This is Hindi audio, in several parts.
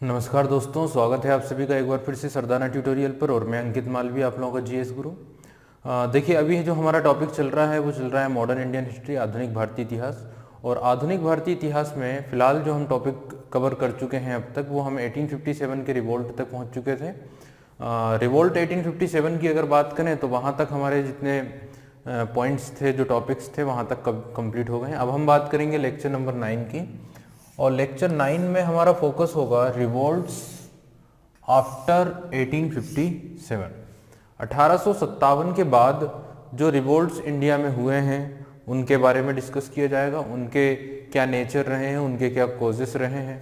नमस्कार दोस्तों, स्वागत है आप सभी का एक बार फिर से सरदाना ट्यूटोरियल पर। और मैं अंकित मालवी, आप लोगों का जीएस गुरु। देखिए, अभी जो हमारा टॉपिक चल रहा है वो चल रहा है मॉडर्न इंडियन हिस्ट्री, आधुनिक भारतीय इतिहास। और आधुनिक भारतीय इतिहास में फ़िलहाल जो हम टॉपिक कवर कर चुके हैं अब तक, वो हम 1857 के रिवोल्ट तक पहुँच चुके थे। रिवोल्ट 1857 की अगर बात करें तो वहाँ तक हमारे जितने पॉइंट्स थे, जो टॉपिक्स थे, वहाँ तक कंप्लीट हो गए हैं। अब हम बात करेंगे लेक्चर नंबर 9 की। और लेक्चर 9 में हमारा फोकस होगा रिवोल्ट्स आफ्टर 1857। 1857 के बाद जो रिवोल्ट्स इंडिया में हुए हैं उनके बारे में डिस्कस किया जाएगा। उनके क्या नेचर रहे हैं, उनके क्या कॉजेस रहे हैं,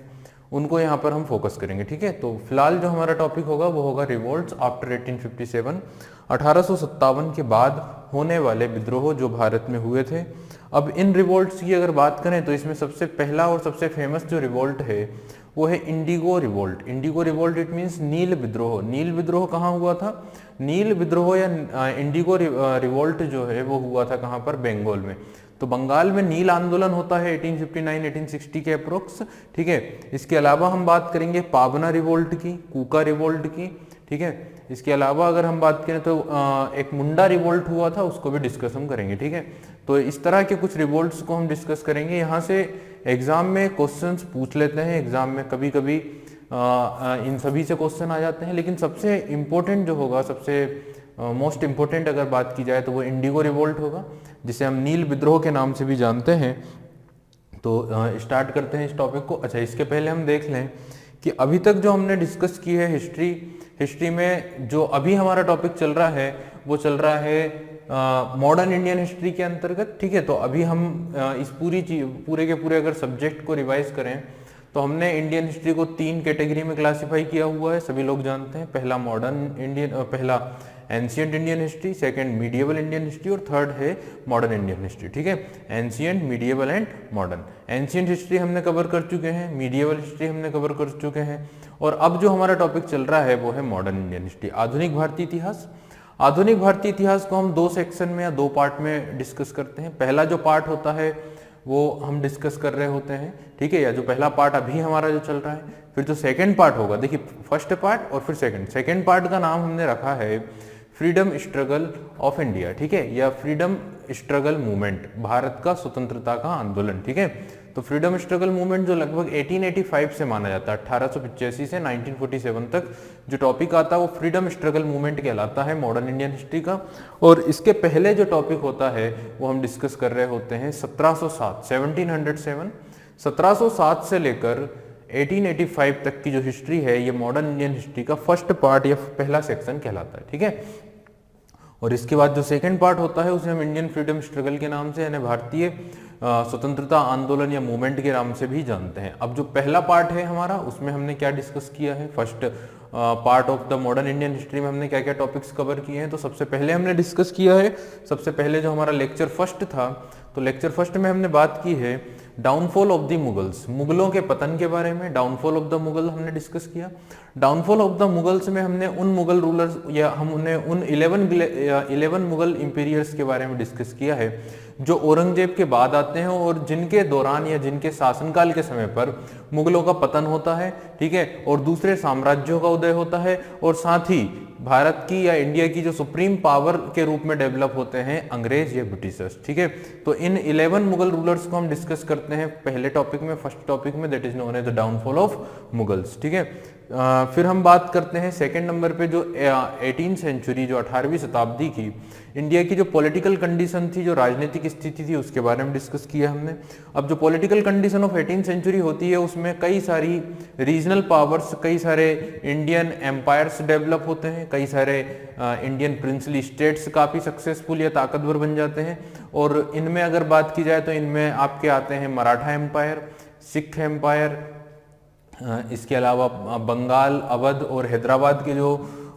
उनको यहाँ पर हम फोकस करेंगे। ठीक है, तो फिलहाल जो हमारा टॉपिक होगा वो होगा रिवोल्ट्स आफ्टर 1857। 1857 के बाद होने वाले विद्रोह जो भारत में हुए थे। अब इन रिवोल्ट्स की अगर बात करें तो इसमें सबसे पहला और सबसे फेमस जो रिवोल्ट है वो है indigo revolt. Indigo revolt it means नील विद्रोह। नील विद्रोह कहाँ हुआ था? नील विद्रोह या इंडिगो रिवोल्ट जो है वो हुआ था कहाँ पर? बंगाल में। तो बंगाल में नील आंदोलन होता है 1859-1860 के अप्रोक्स। ठीक है, इसके अलावा हम बात करेंगे पाबना रिवोल्ट की, कूका रिवोल्ट की। ठीक है, इसके अलावा अगर हम बात करें तो एक मुंडा रिवोल्ट हुआ था, उसको भी डिस्कस हम करेंगे। ठीक है, तो इस तरह के कुछ रिवोल्ट्स को हम डिस्कस करेंगे। यहाँ से एग्जाम में क्वेश्चंस पूछ लेते हैं, एग्जाम में कभी कभी इन सभी से क्वेश्चन आ जाते हैं, लेकिन सबसे इम्पोर्टेंट जो होगा, सबसे मोस्ट इम्पोर्टेंट अगर बात की जाए तो वो इंडिगो रिवोल्ट होगा, जिसे हम नील विद्रोह के नाम से भी जानते हैं। तो स्टार्ट करते हैं इस टॉपिक को। अच्छा, इसके पहले हम देख लें कि अभी तक जो हमने डिस्कस की है हिस्ट्री में जो अभी हमारा टॉपिक चल रहा है वो चल रहा है मॉडर्न इंडियन हिस्ट्री के अंतर्गत। ठीक है, तो अभी हम इस पूरे के पूरे अगर सब्जेक्ट को रिवाइज करें तो हमने इंडियन हिस्ट्री को 3 कैटेगरी में क्लासिफाई किया हुआ है, सभी लोग जानते हैं। पहला ancient Indian history, second medieval Indian history और थर्ड है मॉडर्न इंडियन हिस्ट्री। ठीक है, ancient, medieval and modern. Ancient history हमने कवर कर चुके हैं, मीडिएवल हिस्ट्री हमने कवर कर चुके हैं, और अब जो हमारा टॉपिक चल रहा है वो है मॉडर्न इंडियन हिस्ट्री, आधुनिक भारतीय इतिहास। आधुनिक भारतीय इतिहास को हम 2 सेक्शन में या 2 पार्ट में डिस्कस करते हैं। पहला जो पार्ट होता है वो हम डिस्कस कर रहे होते हैं। ठीक है, या जो पहला पार्ट अभी हमारा जो चल रहा है, फिर जो सेकंड पार्ट होगा, देखिए फर्स्ट पार्ट और फिर सेकंड पार्ट का नाम हमने रखा है फ्रीडम स्ट्रगल ऑफ इंडिया। ठीक है, या फ्रीडम स्ट्रगल मूवमेंट, भारत का स्वतंत्रता का आंदोलन। ठीक है, तो फ्रीडम स्ट्रगल मूवमेंट जो लगभग 1885 से माना जाता है, 1885 से 1947 तक जो टॉपिक आता है वो फ्रीडम स्ट्रगल मूवमेंट कहलाता है मॉडर्न इंडियन हिस्ट्री का। और इसके पहले जो टॉपिक होता है वो हम डिस्कस कर रहे होते हैं 1707 1707 से लेकर 1885 तक की जो हिस्ट्री है ये मॉडर्न इंडियन हिस्ट्री का फर्स्ट पार्ट या पहला सेक्शन कहलाता है। ठीक है, और इसके बाद जो सेकंड पार्ट होता है उसे हम इंडियन फ्रीडम स्ट्रगल के नाम से, यानी भारतीय स्वतंत्रता आंदोलन या मूवमेंट के नाम से भी जानते हैं। अब जो पहला पार्ट है हमारा, उसमें हमने क्या डिस्कस किया है? First part of the modern Indian history में हमने क्या क्या टॉपिक्स कवर किए हैं? तो सबसे पहले हमने डिस्कस किया है, सबसे पहले जो हमारा लेक्चर फर्स्ट था, तो लेक्चर फर्स्ट में हमने बात की है डाउनफॉल ऑफ द मुगल्स, मुगलों के पतन के बारे में। डाउनफॉल ऑफ द मुगल हमने डिस्कस किया। डाउनफॉल ऑफ द मुगल्स में हमने उन मुगल रूलर्स या हमने उन 11 मुगल इंपीरियर्स के बारे में डिस्कस किया है जो औरंगजेब के बाद आते हैं और जिनके दौरान या जिनके शासनकाल के समय पर मुगलों का पतन होता है। ठीक है, और दूसरे साम्राज्यों का उदय होता है, और साथ ही भारत की या इंडिया की जो सुप्रीम पावर के रूप में डेवलप होते हैं अंग्रेज या ब्रिटिशर्स। ठीक है, तो इन 11 मुगल रूलर्स को हम डिस्कस करते हैं पहले टॉपिक में, फर्स्ट टॉपिक में, that is known as the downfall of Mughals. ठीक है, फिर हम बात करते हैं सेकेंड नंबर पे जो 18वीं सेंचुरी, जो 18वीं शताब्दी की इंडिया की जो पॉलिटिकल कंडीशन थी, जो राजनीतिक स्थिति थी, उसके बारे में डिस्कस किया हमने। अब जो पॉलिटिकल कंडीशन ऑफ 18वीं सेंचुरी होती है उसमें कई सारी रीजनल पावर्स, कई सारे इंडियन एम्पायर्स डेवलप होते हैं, कई सारे इंडियन प्रिंसली स्टेट्स काफ़ी सक्सेसफुल या ताकतवर बन जाते हैं। और इनमें अगर बात की जाए तो इनमें आपके आते हैं मराठा एम्पायर, सिख एम्पायर, इसके अलावा बंगाल, अवध और हैदराबाद के जो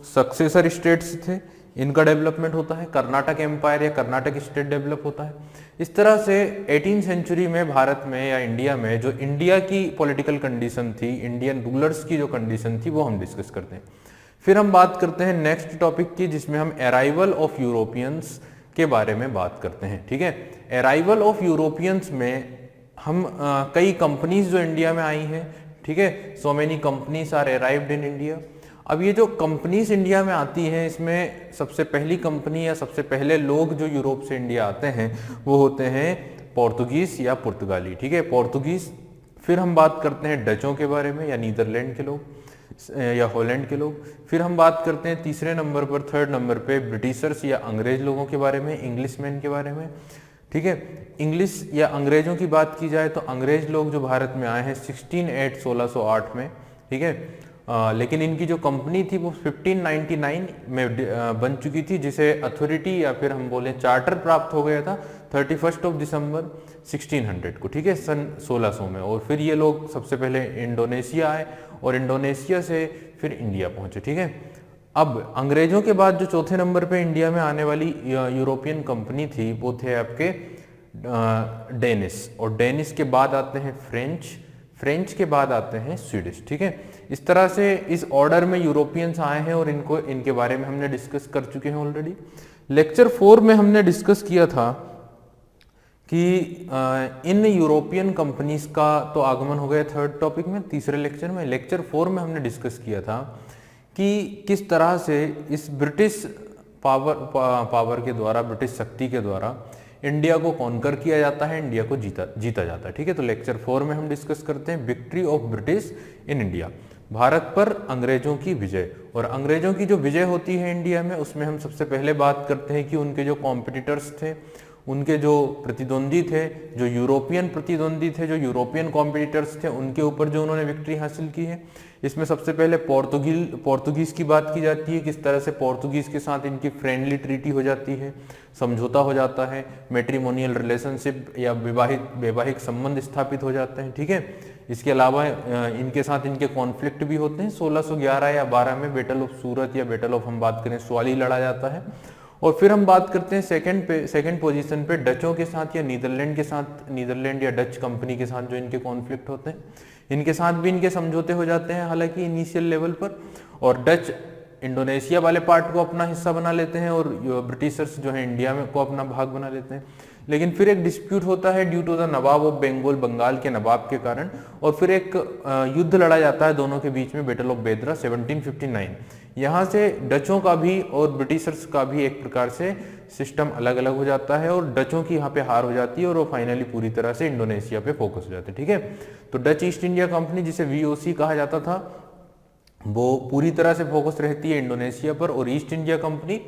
सक्सेसर स्टेट्स थे इनका डेवलपमेंट होता है। कर्नाटक एम्पायर या कर्नाटक स्टेट डेवलप होता है। इस तरह से 18वीं सेंचुरी में भारत में या इंडिया में जो इंडिया की पॉलिटिकल कंडीशन थी, इंडियन रूलर्स की जो कंडीशन थी, वो हम डिस्कस करते हैं। फिर हम बात करते हैं नेक्स्ट टॉपिक की, जिसमें हम अराइवल ऑफ यूरोपियंस के बारे में बात करते हैं। ठीक है, अराइवल ऑफ यूरोपियंस में हम कई कंपनीज जो इंडिया में आई हैं, ठीक है। So many companies are arrived in India. अब ये जो कंपनीज इंडिया में आती हैं, इसमें सबसे पहली कंपनी या सबसे पहले लोग जो यूरोप से इंडिया आते हैं वो होते हैं पोर्तुगीज या पुर्तगाली, ठीक है, पोर्तुगीज। फिर हम बात करते हैं डचों के बारे में या नीदरलैंड के लोग या हॉलैंड के लोग। फिर हम बात करते हैं तीसरे नंबर पर, थर्ड नंबर पे ब्रिटिशर्स या अंग्रेज लोगों के बारे में, इंग्लिशमैन के बारे में, ठीक है। इंग्लिश या अंग्रेजों की बात की जाए तो अंग्रेज लोग जो भारत में आए हैं 1608 में, ठीक है। लेकिन इनकी जो कंपनी थी वो 1599 में बन चुकी थी, जिसे अथॉरिटी या फिर हम बोले चार्टर प्राप्त हो गया था 31 दिसंबर 1600 को, ठीक है, सन 1600 में। और फिर ये लोग सबसे पहले इंडोनेशिया आए और इंडोनेशिया से फिर इंडिया पहुंचे, ठीक है। अब अंग्रेजों के बाद जो चौथे नंबर पे इंडिया में आने वाली यूरोपियन कंपनी थी वो थे आपके डेनिस, और डेनिस के बाद आते हैं फ्रेंच, फ्रेंच के बाद आते हैं स्वीडिश, ठीक है। इस तरह से इस ऑर्डर में यूरोपियंस आए हैं और इनके बारे में हमने डिस्कस कर चुके हैं ऑलरेडी। लेक्चर 4 में हमने डिस्कस किया था कि इन यूरोपियन कंपनीज का तो आगमन हो गया थर्ड टॉपिक में, तीसरे लेक्चर में। लेक्चर 4 में हमने डिस्कस किया था कि किस तरह से इस ब्रिटिश पावर के द्वारा, ब्रिटिश शक्ति के द्वारा इंडिया को कॉन्कर किया जाता है, इंडिया को जीता जाता है, ठीक है। तो लेक्चर 4 में हम डिस्कस करते हैं victory of British in India, Bharat पर अंग्रेजों की विजय। और अंग्रेजों की जो विजय होती है इंडिया में, उसमें हम सबसे पहले बात करते हैं कि उनके जो कॉम्पिटिटर्स थे, उनके जो प्रतिद्वंदी थे, जो यूरोपियन प्रतिद्वंदी थे, जो यूरोपियन कॉम्पिटिटर्स थे, उनके ऊपर जो उन्होंने विक्ट्री हासिल की है। इसमें सबसे पहले पोर्तुगीज की बात की जाती है, किस तरह से पोर्तुगीज के साथ इनकी फ्रेंडली ट्रीटी हो जाती है, समझौता हो जाता है, मैट्रिमोनियल रिलेशनशिप या वैवाहिक संबंध स्थापित हो जाते हैं, ठीक है। इसके अलावा इनके साथ इनके कॉन्फ्लिक्ट भी होते हैं। 1611 या 12 में बैटल ऑफ सूरत या बैटल ऑफ हम बात करें स्वाली लड़ा जाता है। और फिर हम बात करते हैं सेकंड पोजीशन पे डचों के साथ या नीदरलैंड के साथ, नीदरलैंड या डच कंपनी के साथ जो इनके कॉन्फ्लिक्ट होते हैं, इनके साथ भी इनके समझौते हो जाते हैं हालांकि इनिशियल लेवल पर। और डच इंडोनेशिया वाले पार्ट को अपना हिस्सा बना लेते हैं और ब्रिटिशर्स जो है इंडिया में को अपना भाग बना लेते हैं। लेकिन फिर एक डिस्प्यूट होता है due to the nawab of Bengal, Bengal के नवाब के कारण, और फिर एक युद्ध लड़ा जाता है दोनों के बीच में, बैटल ऑफ बेदरा 1759। यहाँ से डचों का भी और ब्रिटिशर्स का भी एक प्रकार से सिस्टम अलग अलग हो जाता है और डचों की यहाँ पे हार हो जाती है और वो फाइनली पूरी तरह से इंडोनेशिया पे फोकस हो जाते हैं, ठीक है। तो डच ईस्ट इंडिया कंपनी, जिसे VOC कहा जाता था, वो पूरी तरह से फोकस रहती है इंडोनेशिया पर, और ईस्ट इंडिया कंपनी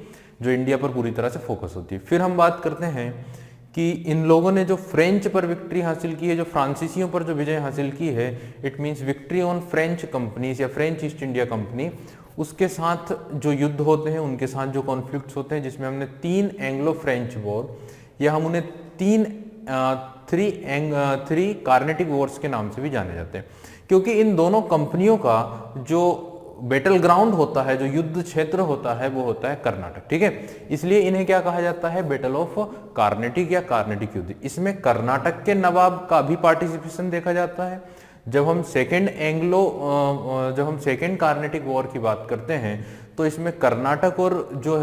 जो इंडिया पर पूरी तरह से फोकस होती है। फिर हम बात करते हैं कि इन लोगों ने जो फ्रेंच पर विक्ट्री हासिल की है, जो फ्रांसीसियों पर जो विजय हासिल की है, it means victory on French companies या फ्रेंच ईस्ट इंडिया कंपनी, उसके साथ जो युद्ध होते हैं, उनके साथ जो कॉन्फ्लिक्ट्स होते हैं, जिसमें हमने 3 एंग्लो फ्रेंच वॉर या हम उन्हें 3 कार्नेटिक वॉर्स के नाम से भी जाने जाते हैं, क्योंकि इन दोनों कंपनियों का जो बैटल ग्राउंड होता है, जो युद्ध क्षेत्र होता है, वो होता है कर्नाटक, ठीक है। इसलिए इन्हें क्या कहा जाता है, बैटल ऑफ कार्नेटिक या कार्नेटिक युद्ध। इसमें कर्नाटक के नवाब का भी पार्टिसिपेशन देखा जाता है। जब हम सेकेंड कार्नेटिक वॉर की बात करते हैं तो इसमें कर्नाटक और जो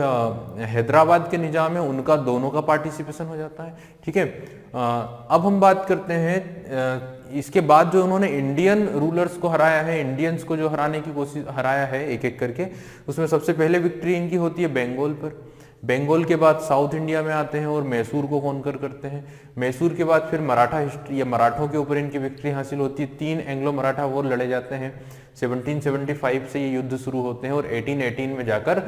हैदराबाद के निजाम है उनका दोनों का पार्टिसिपेशन हो जाता है, ठीक है। अब हम बात करते हैं इसके बाद जो उन्होंने इंडियन रूलर्स को हराया है, इंडियंस को जो हराने की कोशिश हराया है एक एक करके, उसमें सबसे पहले विक्ट्री इनकी होती है बंगाल पर। बंगाल के बाद साउथ इंडिया में आते हैं और मैसूर को कॉन्कर करते हैं। मैसूर के बाद फिर मराठा हिस्ट्री या मराठों के ऊपर इनकी विक्ट्री हासिल होती है। 3 एंग्लो मराठा वॉर लड़े जाते हैं। 1775 से ये युद्ध शुरू होते हैं और 1818 में जाकर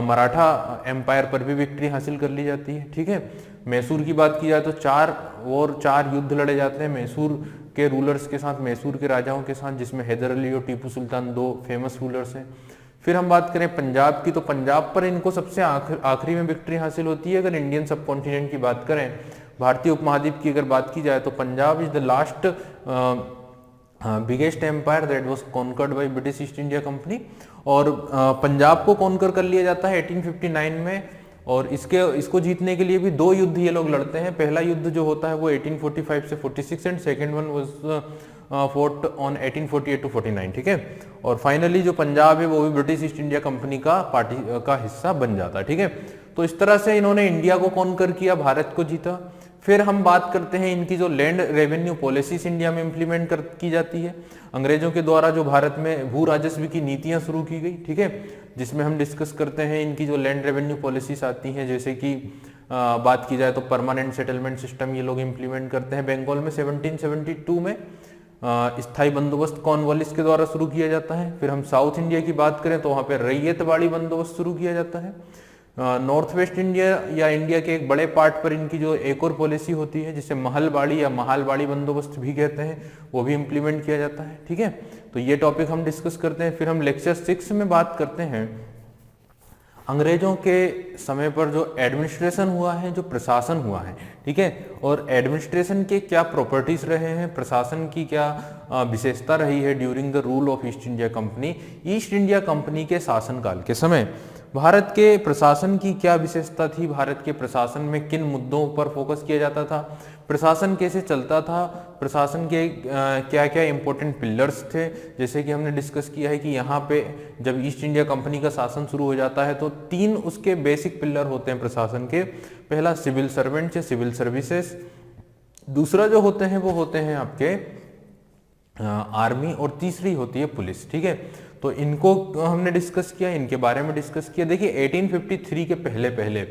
मराठा एम्पायर पर भी विक्ट्री हासिल कर ली जाती है, ठीक है। मैसूर की बात की जाए तो 4 युद्ध लड़े जाते हैं मैसूर के रूलर्स के साथ, मैसूर के राजाओं के साथ, जिसमें हैदर अली और टीपू सुल्तान 2 फेमस रूलर्स हैं। फिर हम बात करें पंजाब की, तो पंजाब पर इनको सबसे आखिरी में विक्ट्री हासिल होती है। अगर इंडियन सब कॉन्टिनेंट की बात करें, भारतीय उपमहाद्वीप की अगर बात की जाए, तो Punjab is the last biggest empire that was conquered by British East India Company. और पंजाब को कॉन्कर कर लिया जाता है 1859 में, और इसको जीतने के लिए भी 2 युद्ध ये लोग लड़ते हैं। पहला युद्ध जो होता है वो 1845 से 46 and second one was fought on 1848 to 49, ठीक है। और फाइनली जो पंजाब है वो भी ब्रिटिश ईस्ट इंडिया कंपनी का हिस्सा बन जाता है, ठीक है। तो इस तरह से इन्होंने इंडिया को कॉन्कर किया, भारत को जीता। फिर हम बात करते हैं इनकी जो लैंड रेवेन्यू पॉलिसीज इंडिया में इंप्लीमेंट की जाती है, अंग्रेजों के द्वारा जो भारत में भू राजस्व की नीतियां शुरू की गई, ठीक है, जिसमें हम डिस्कस करते हैं इनकी जो लैंड रेवेन्यू पॉलिसीज आती हैं, जैसे कि बात की जाए तो परमानेंट सेटलमेंट सिस्टम ये लोग इंप्लीमेंट करते हैं। बंगाल में 1772 में स्थायी बंदोबस्त कॉर्नवालिस के द्वारा शुरू किया जाता है। फिर हम साउथ इंडिया की बात करें तो वहाँ पे रैयतवाड़ी बंदोबस्त शुरू किया जाता है। नॉर्थ वेस्ट इंडिया या इंडिया के एक बड़े पार्ट पर इनकी जो एक और पॉलिसी होती है जिसे महलबाड़ी या महालबाड़ी बंदोबस्त भी कहते हैं, वो भी इंप्लीमेंट किया जाता है, ठीक है। तो ये टॉपिक हम डिस्कस करते हैं। फिर हम लेक्चर 6 में बात करते हैं अंग्रेजों के समय पर जो एडमिनिस्ट्रेशन हुआ है, जो प्रशासन हुआ है, ठीक है, और एडमिनिस्ट्रेशन के क्या प्रॉपर्टीज रहे हैं, प्रशासन की क्या विशेषता रही है during the rule of east India company. East India company के शासनकाल के समय भारत के प्रशासन की क्या विशेषता थी, भारत के प्रशासन में किन मुद्दों पर फोकस किया जाता था, प्रशासन कैसे चलता था, प्रशासन के क्या क्या इंपॉर्टेंट पिलर्स थे। जैसे कि हमने डिस्कस किया है कि यहाँ पे जब ईस्ट इंडिया कंपनी का शासन शुरू हो जाता है तो 3 उसके बेसिक पिलर होते हैं प्रशासन के। पहला सिविल सर्वेंट या सिविल सर्विसेज, दूसरा जो होते हैं वो होते हैं आपके आर्मी, और तीसरी होती है पुलिस, ठीक है। तो इनको हमने डिस्कस किया, इनके बारे में डिस्कस किया। देखिए 1853 के पहले पहले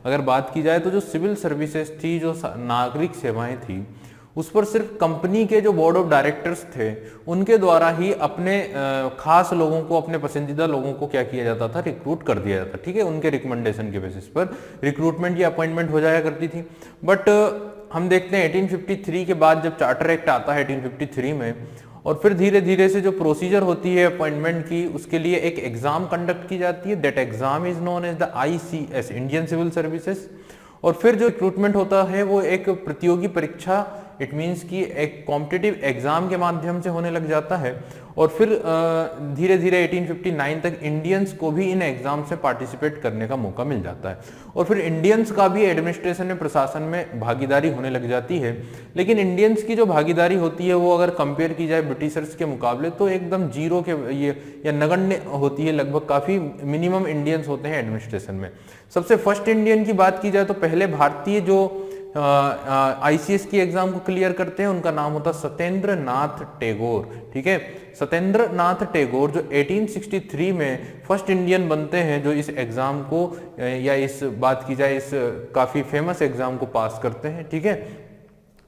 अगर बात की जाए तो जो सिविल सर्विसेज थी, जो नागरिक सेवाएं थी, उस पर सिर्फ कंपनी के जो बोर्ड ऑफ डायरेक्टर्स थे उनके द्वारा ही अपने खास लोगों को, अपने पसंदीदा लोगों को क्या किया जाता था, रिक्रूट कर दिया जाता, ठीक है। उनके रिकमेंडेशन के बेसिस पर रिक्रूटमेंट या अपॉइंटमेंट हो जाया करती थी। बट हम देखते हैं 1853 के बाद जब चार्टर एक्ट आता है 1853 में, और फिर धीरे धीरे से जो प्रोसीजर होती है अपॉइंटमेंट की, उसके लिए एक एग्जाम कंडक्ट की जाती है। That exam is known as the ICS, Indian civil services. और फिर जो रिक्रूटमेंट होता है वो एक प्रतियोगी परीक्षा, इट मीन्स कि एक कॉम्पिटिटिव एग्जाम के माध्यम से होने लग जाता है। और फिर धीरे धीरे 1859 तक इंडियंस को भी इन एग्जाम से पार्टिसिपेट करने का मौका मिल जाता है, और फिर इंडियंस का भी एडमिनिस्ट्रेशन में, प्रशासन में भागीदारी होने लग जाती है। लेकिन इंडियंस की जो भागीदारी होती है वो अगर कंपेयर की जाए ब्रिटिशर्स के मुकाबले तो एकदम जीरो के ये या नगण्य होती है, लगभग काफी मिनिमम इंडियंस होते हैं एडमिनिस्ट्रेशन में। सबसे फर्स्ट इंडियन की बात की जाए तो पहले भारतीय जो ICS की एग्जाम को क्लियर करते हैं उनका नाम होता है सत्येंद्र नाथ टैगोर, ठीक है। सत्येंद्र नाथ टैगोर जो 1863 में फर्स्ट इंडियन बनते हैं जो इस एग्जाम को या इस बात की जाए इस काफी फेमस एग्जाम को पास करते हैं, ठीक है।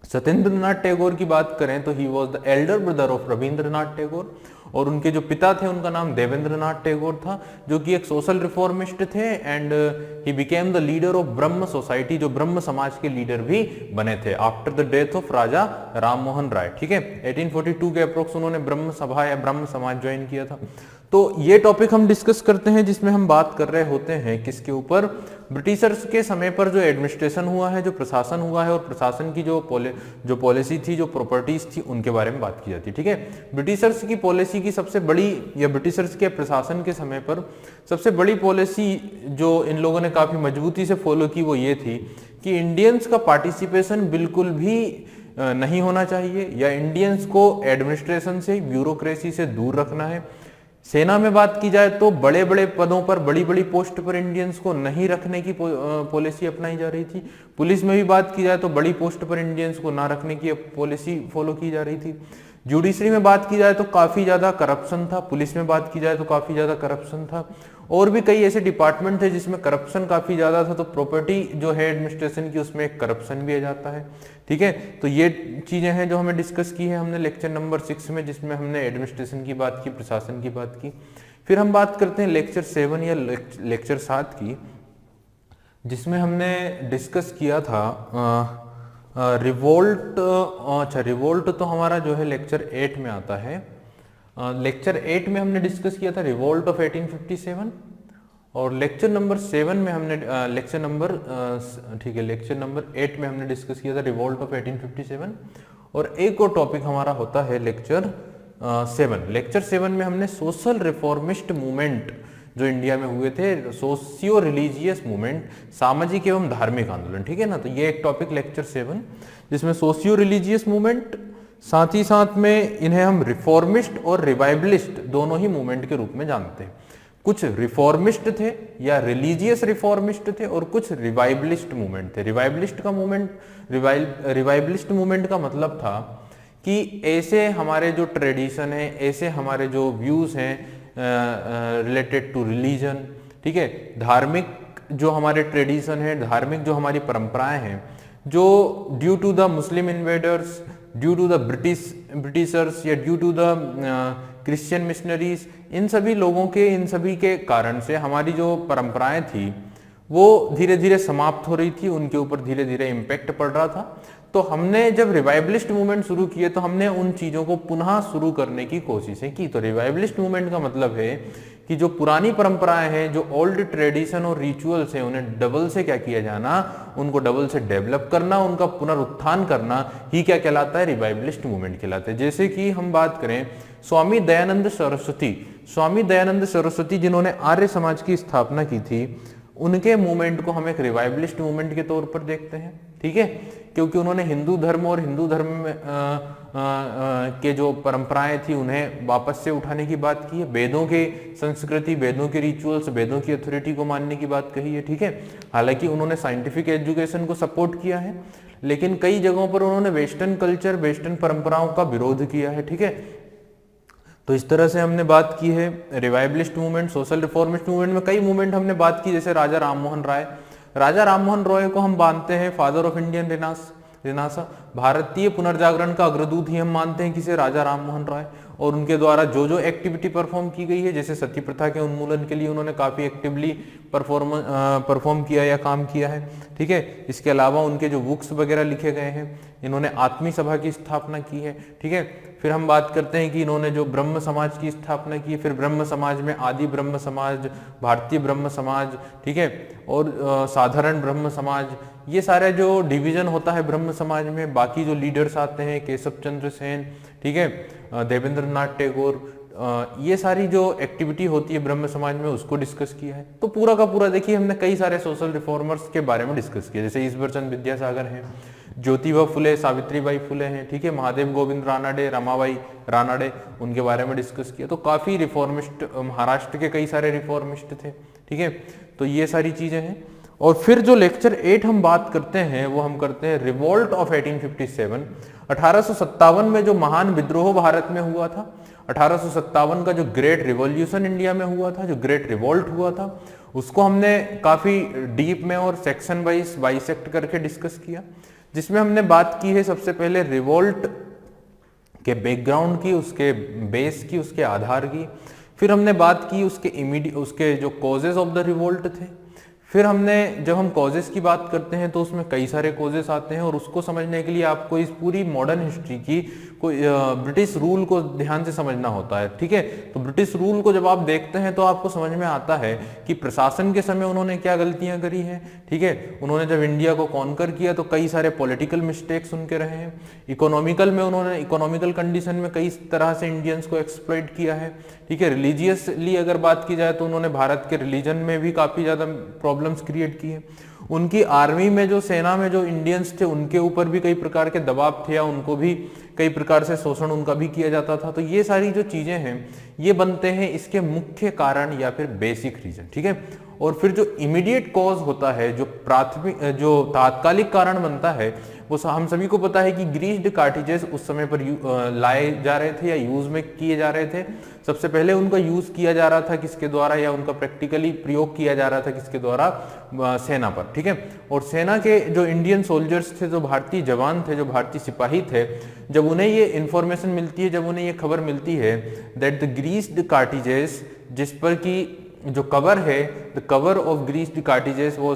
सत्येंद्र नाथ टैगोर की बात करें तो ही was the Elder brother of Rabindranath Tagore, और उनके जो पिता थे उनका नाम देवेंद्रनाथ टैगोर था, जो कि एक सोशल रिफॉर्मिस्ट थे। And he became the leader of Brahma society, जो ब्रह्म समाज के लीडर भी बने थे आफ्टर द डेथ ऑफ राजा राम मोहन राय, ठीक है। 1842 के अप्रोक्स उन्होंने ब्रह्म सभा या ब्रह्म समाज ज्वाइन किया था। तो ये टॉपिक हम डिस्कस करते हैं जिसमें हम बात कर रहे होते हैं किसके ऊपर, ब्रिटिशर्स के समय पर जो एडमिनिस्ट्रेशन हुआ है, जो प्रशासन हुआ है, और प्रशासन की जो पॉलिसी थी, जो प्रॉपर्टीज थी, उनके बारे में बात की जाती है, ठीक है। ब्रिटिशर्स की पॉलिसी की सबसे बड़ी, या ब्रिटिशर्स के प्रशासन के समय पर सबसे बड़ी पॉलिसी जो इन लोगों ने काफी मजबूती से फॉलो की वो ये थी कि इंडियंस का पार्टिसिपेशन बिल्कुल भी नहीं होना चाहिए, या इंडियंस को एडमिनिस्ट्रेशन से, ब्यूरोक्रेसी से दूर रखना है। सेना में बात की जाए तो बड़े बड़े पदों पर, बड़ी बड़ी पोस्ट पर इंडियंस को नहीं रखने की पॉलिसी अपनाई जा रही थी। पुलिस में भी बात की जाए तो बड़ी पोस्ट पर इंडियंस को ना रखने की पॉलिसी फॉलो की जा रही थी। जुडिशरी में बात की जाए तो काफी ज्यादा करप्शन था, पुलिस में बात की जाए तो काफी ज्यादा करप्शन था, और भी कई ऐसे डिपार्टमेंट थे जिसमें करप्शन काफी ज्यादा था। तो प्रॉपर्टी जो है एडमिनिस्ट्रेशन की, उसमें एक करप्शन भी आ जाता है, ठीक है। तो ये चीजें हैं जो हमें डिस्कस की है हमने लेक्चर नंबर 6 में, जिसमें हमने एडमिनिस्ट्रेशन की बात की, प्रशासन की बात की। फिर हम बात करते हैं लेक्चर 7 या लेक्चर 7 की, जिसमें हमने डिस्कस किया था रिवोल्ट। अच्छा, रिवोल्ट तो हमारा जो है लेक्चर 8 में आता है। लेक्चर 8 में हमने डिस्कस किया था रिवोल्ट ऑफ 1857, और लेक्चर नंबर 7 में हमने लेक्चर नंबर 8 में हमने डिस्कस किया था रिवोल्ट ऑफ 1857। और एक और टॉपिक हमारा होता है लेक्चर 7। लेक्चर 7 में हमने सोशल रिफॉर्मिस्ट मूवमेंट जो इंडिया में हुए थे, सोशियो रिलीजियस मूवमेंट, सामाजिक एवं धार्मिक आंदोलन, ठीक है ना। तो ये एक टॉपिक लेक्चर 7, जिसमें सोशियो रिलीजियस मूवमेंट, साथ ही साथ में इन्हें हम रिफॉर्मिस्ट और रिवाइवलिस्ट दोनों ही मूवमेंट के रूप में जानते हैं। कुछ रिफॉर्मिस्ट थे या रिलीजियस रिफॉर्मिस्ट थे और कुछ रिवाइवलिस्ट मूवमेंट थे। रिवाइवलिस्ट मूवमेंट का मतलब था कि ऐसे हमारे जो ट्रेडिशन है, ऐसे हमारे जो व्यूज हैं रिलेटेड टू रिलीजन, ठीक है, धार्मिक जो हमारे ट्रेडिशन है, धार्मिक जो हमारी परंपराएं हैं, जो due to the Muslim invaders, due to the Britishers या due to the Christian missionaries, इन सभी लोगों के, इन सभी के कारण से हमारी जो परंपराएं थी वो धीरे धीरे समाप्त हो रही थी, उनके ऊपर धीरे धीरे इम्पैक्ट पड़ रहा था। तो हमने जब रिवाइवलिस्ट मूवमेंट शुरू किए तो हमने उन चीजों को पुनः शुरू करने की कोशिशें की। तो रिवाइवलिस्ट मूवमेंट का मतलब है कि जो पुरानी परंपराएं हैं, जो ओल्ड ट्रेडिशन और रिचुअल्स हैं, उन्हें डबल से क्या किया जाना, उनको डबल से डेवलप करना, उनका पुनरुत्थान करना ही क्या कहलाता है, रिवाइवलिस्ट मूवमेंट कहलाता है। जैसे कि हम बात करें स्वामी दयानंद सरस्वती जिन्होंने आर्य समाज की स्थापना की थी, उनके मूवमेंट को हम एक रिवाइवलिस्ट मूवमेंट के तौर पर देखते हैं, ठीक है, क्योंकि उन्होंने हिंदू धर्म और हिंदू धर्म में के जो परंपराएं थी उन्हें वापस से उठाने की बात की है। वेदों के संस्कृति, वेदों के रिचुअल्स, वेदों की अथॉरिटी को मानने की बात कही है, ठीक है। हालांकि उन्होंने साइंटिफिक एजुकेशन को सपोर्ट किया है, लेकिन कई जगहों पर उन्होंने वेस्टर्न कल्चर, वेस्टर्न परंपराओं का विरोध किया है, ठीक है। तो इस तरह से हमने बात की है revivalist movement, social reformist movement में कई मूवमेंट हमने बात की, जैसे राजा राममोहन रॉय को हम मानते हैं फादर ऑफ इंडियन रेनेसां, भारतीय पुनर्जागरण का अग्रदूत ही हम मानते हैं किसे, राजा राममोहन रॉय। और उनके द्वारा जो जो एक्टिविटी परफॉर्म की गई है, जैसे सती प्रथा के उन्मूलन के लिए उन्होंने काफी एक्टिवली परफॉर्म किया या काम किया है, ठीक है। इसके अलावा उनके जो बुक्स वगैरह लिखे गए हैं, इन्होंने आत्मी सभा की स्थापना की है, ठीक है। फिर हम बात करते हैं कि इन्होंने जो ब्रह्म समाज की स्थापना की है, फिर ब्रह्म समाज में आदि ब्रह्म समाज, भारतीय ब्रह्म समाज, ठीक है, और साधारण ब्रह्म समाज, ये सारे जो डिवीजन होता है ब्रह्म समाज में, बाकी जो लीडर्स आते हैं केशव चंद्र सेन, ठीक है, देवेंद्र नाथ टैगोर, ये सारी जो एक्टिविटी होती है ब्रह्म समाज में उसको डिस्कस किया है। तो पूरा का पूरा देखिए हमने कई सारे सोशल रिफॉर्मर्स के बारे में डिस्कस किया, जैसे ईश्वरचंद विद्यासागर हैं, ज्योतिबा फुले, सावित्रीबाई फुले हैं, ठीक है, महादेव गोविंद रानाडे, रमाबाई रानाडे, उनके बारे में डिस्कस किया। तो काफी रिफॉर्मिस्ट, महाराष्ट्र के कई सारे रिफॉर्मिस्ट थे, ठीक है। तो ये सारी चीजें हैं। और फिर जो लेक्चर 8 हम बात करते हैं वो हम करते हैं रिवोल्ट ऑफ 1857। 1857 में जो महान विद्रोह भारत में हुआ था, 1857 का जो ग्रेट रिवॉल्यूशन इंडिया में हुआ था, जो ग्रेट रिवोल्ट हुआ था, उसको हमने काफी डीप में और सेक्शन वाइज बाइसेक्ट करके डिस्कस किया, जिसमें हमने बात की है सबसे पहले रिवोल्ट के बैकग्राउंड की, उसके बेस की, उसके आधार की। फिर हमने बात की उसके जो कॉजेज ऑफ द रिवोल्ट थे। फिर हमने, जब हम कॉजेस की बात करते हैं तो उसमें कई सारे कॉजेस आते हैं, और उसको समझने के लिए आपको इस पूरी मॉडर्न हिस्ट्री की ब्रिटिश रूल को ध्यान से समझना होता है, ठीक है। तो ब्रिटिश रूल को जब आप देखते हैं तो आपको समझ में आता है कि प्रशासन के समय उन्होंने क्या गलतियां करी हैं, ठीक है। उन्होंने जब इंडिया को कॉन्कर किया तो कई सारे पॉलिटिकल मिस्टेक्स उनके रहे हैं। इकोनॉमिकल में उन्होंने इकोनॉमिकल कंडीशन में कई तरह से इंडियंस को एक्सप्लॉइट किया है, ठीक है। रिलीजियसली अगर बात की जाए तो उन्होंने भारत के रिलीजन में भी काफी ज्यादा प्रॉब्लम्स क्रिएट किए। उनकी आर्मी में, जो सेना में जो इंडियंस थे, उनके ऊपर भी कई प्रकार के दबाव थे, या उनको भी कई प्रकार से शोषण उनका भी किया जाता था। तो ये सारी जो चीजें हैं ये बनते हैं इसके मुख्य कारण या फिर बेसिक रीजन, ठीक है। और फिर जो इमीडिएट कॉज होता है, जो तात्कालिक कारण बनता है, वो हम सभी को पता है कि ग्रीस्ड कार्टिजेस उस समय पर लाए जा रहे थे या यूज में किए जा रहे थे। सबसे पहले उनका यूज किया जा रहा था किसके द्वारा, या उनका प्रैक्टिकली प्रयोग किया जा रहा था किसके द्वारा, सेना पर, ठीक है। और सेना के जो इंडियन सोल्जर्स थे, जो भारतीय जवान थे, जो भारतीय सिपाही थे, जब उन्हें ये इंफॉर्मेशन मिलती है, जब उन्हें ये खबर मिलती है दैट द ग्रीस्ड कार्टिजेस, जिस पर की जो कवर है, the cover of greased cartridges वो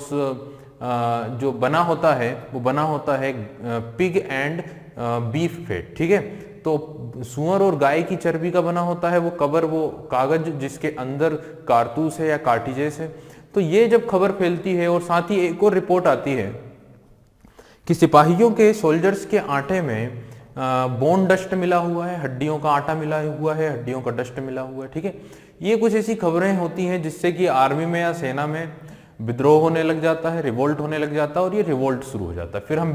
जो बना होता है वो बना होता है पिग एंड बीफ फैट, ठीक है। तो सुअर और गाय की चर्बी का बना होता है वो कवर, वो कागज जिसके अंदर कारतूस है या कार्टिजेस है। तो ये जब खबर फैलती है, और साथ ही एक और रिपोर्ट आती है कि सिपाहियों के, सोल्जर्स के आटे में बोन डस्ट मिला हुआ है, हड्डियों का आटा मिला हुआ है, हड्डियों का डस्ट मिला हुआ है, ठीक है। ये कुछ ऐसी खबरें होती हैं जिससे कि आर्मी में या सेना में विद्रोह होने लग जाता है, रिवोल्ट होने लग जाता है, और ये रिवोल्ट शुरू हो जाता है। फिर हम